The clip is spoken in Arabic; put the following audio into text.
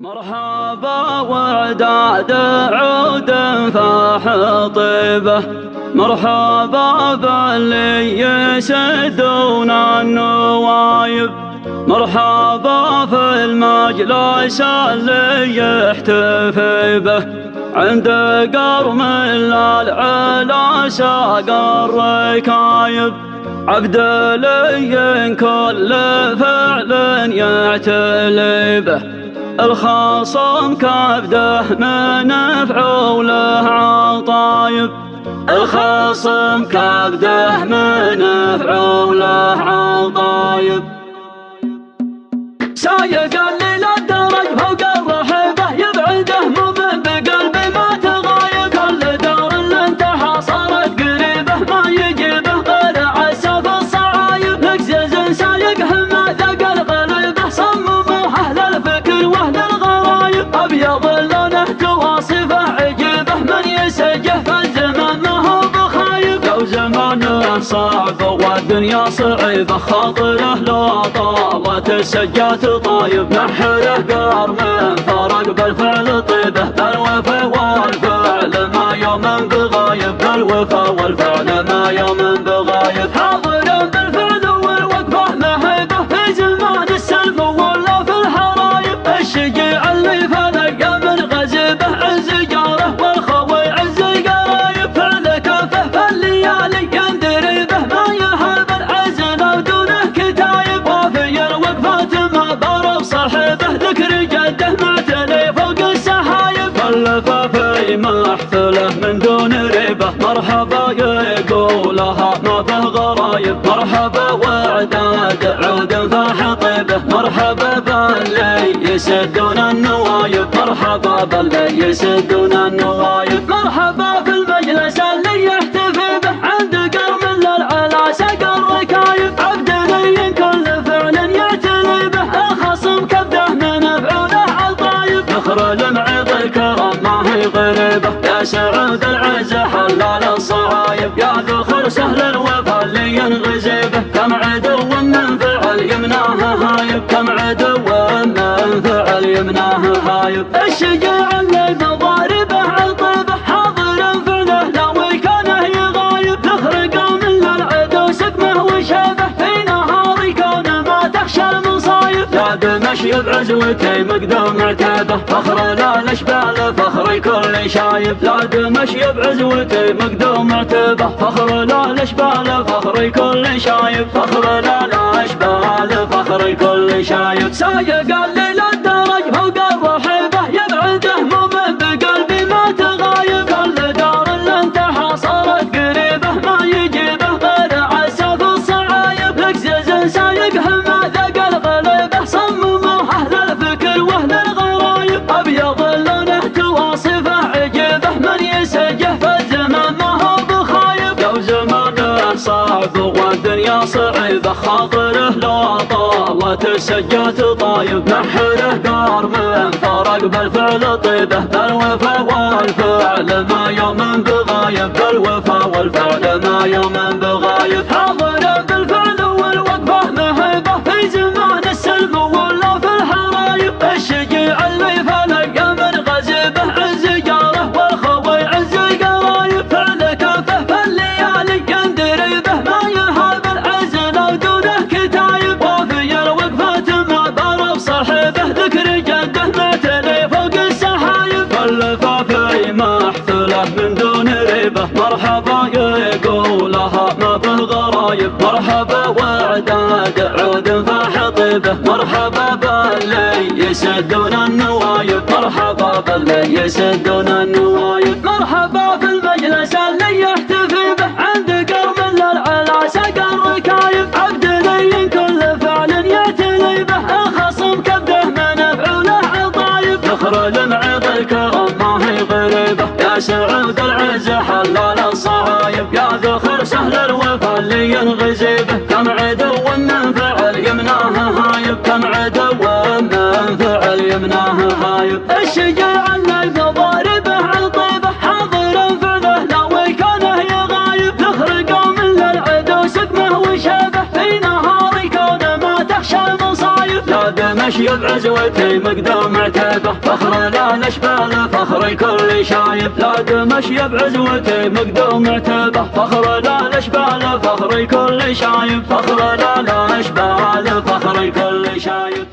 مرحبا وعداد عود فاح طيبه، مرحبا باللي يسدون النوايب، مرحبا في المجلس اللي يحتفي به، عند قرم العلا ساق الركايب، عبد لي كل فعل يعتلي به، الخصم كبده من فعوله عطايب، الخصم كبده من فعوله عطايب، سايق الليل الدرج فوق الرحيبه، يبعده مؤمن بقلبي ما تغايب، كل دار اللي انتهى صارت قريبه، ما يجيبه غير عسى في الصعايب، لقزز سايق همه ذاق الغليبه، صمموه اهل الفكر واهل الغرايب، ابيض لونه تواصفه عجيبه، من يسجه في الزمان ما هو بخايب، لو زمانه صعب والدنيا صعيبه، خاطره لو طالت السجات طايب، نحره قار من فرق بالفعل طيبه، بالوفا والفعل ما يوم بغايب، بالوفا والفعل ما يوم بغايب، حاضر بالفعل والوقفه مهيبه، في زمان السلم ولا في الحرايب، الشجيع اللي فلق من غزيبه، عز جاره والخوي عز قرايب، فعل كفه في الليالي يندري به، ما يهاب العزل ودونه كتايب، وفي الوقفات ما ضرب صاحبه، ذكر جده معتلي فوق السحايب، واللفافي محفله من دون ريبه، مرحبا يقولها ما فيه غرايب، مرحبا وعداد عود فاح طيبه، مرحبا باللي يسدون النوايب، مرحبا باللي يسدون النوايب، مرحبا في المجلس اللي يحتفي به، عند قرم للعلا ساق الركايب، عبد لي كل فعل يعتلي به، الخصم كبده من فعوله عطايب، ذخر المعيط الكرم ما هي غريبه، يا سعود العز حلال الصعايب، يا ذخر سهل الوفا اللي ينغزي به، كم عدو من فعل يمناه هايب، كم عدو من فعل يمناه هايب، الشجاع اللي بضاربه عطيبه، حاضر فعله لو كانه يغايب، ذخر قوم للعدو سقمه وشابه، في نهار كونه ما تخشى المصايب، يا دمشق بعزوتي مقدوم عتيبه، فخر لا الاشبال فخر كل شايب، لا دمشق بعزوتي مقدوم عتيبه، فخر لا الاشبال فخر كل شايب، فخر لا الاشبال فخر كل شايب، سايق الليل الدرج فوق الرحيبه، يبعده مؤمن بقلبي ما تغايب، كل دار اللي انتهى صارت قريبه، ما يجيبه غير عسى في الصعايب، لقزز سايق همه ذاق الغليبه، صمموه اهل الفكر واهل الغرايب، ابيض لونه تواصفه عجيبه، من يسجه في الزمان ما هو بخايب، لو زمانه صعب والدنيا صعيبه، خاطره لو طالت السجات طايب، نحره قار من فرق بالفعل طيبه، بالوفا والفعل ما يوم بغايب، بالوفا والفعل ما يوم بغايب، حاضر بالفعل والوقفه مهيبه، في زمان السلم ولا في الحرايب، الشجيع اللي فلق من غزيبه، عز جاره والخوي عز قرايب، فعل كفه في الليالي يندري به، ما يهاب العزل ودونه كتايب، وفي الوقفات ما ضرب صاحبه، ذكر جده معتلي فوق السحايب، واللفافي محفله من دون ريبه، مرحبا يقولها ما فيه غرايب، مرحبا وعداد عود فاح طيبه، مرحبا باللي يسدون النوايب، مرحبا باللي يسدون النوايب، مرحبا في المجلس اللي يحتفي به، عند قرم للعلا ساق الركايب، عبد لي كل فعل يعتلي به، الخصم كبده من فعوله عطايب، ذخر المعيط الكرم ما هي غريبه، يا سعود العز حلال الصعايب، يا ذخر سهل الوفا اللي ينغزي به، كم عدو من فعل يمناه هايب، كم عدو من فعل يمناه هايب، الشجاع اللي بضاربه عطيبه، حاضر فعله لو كانه يغايب، ذخر قوم للعدو سقمه وشابه، في نهار كونه ما تخشى المصايب، لا دمشق مشي بعزوتي مقدام عتبه، فخر لا نشبال فخر كل شايب. لا تمشي بعزوتي مقدام عتبه، فخر لا نشبال فخر كل شايب. فخر لا نشبال فخر كل شايب.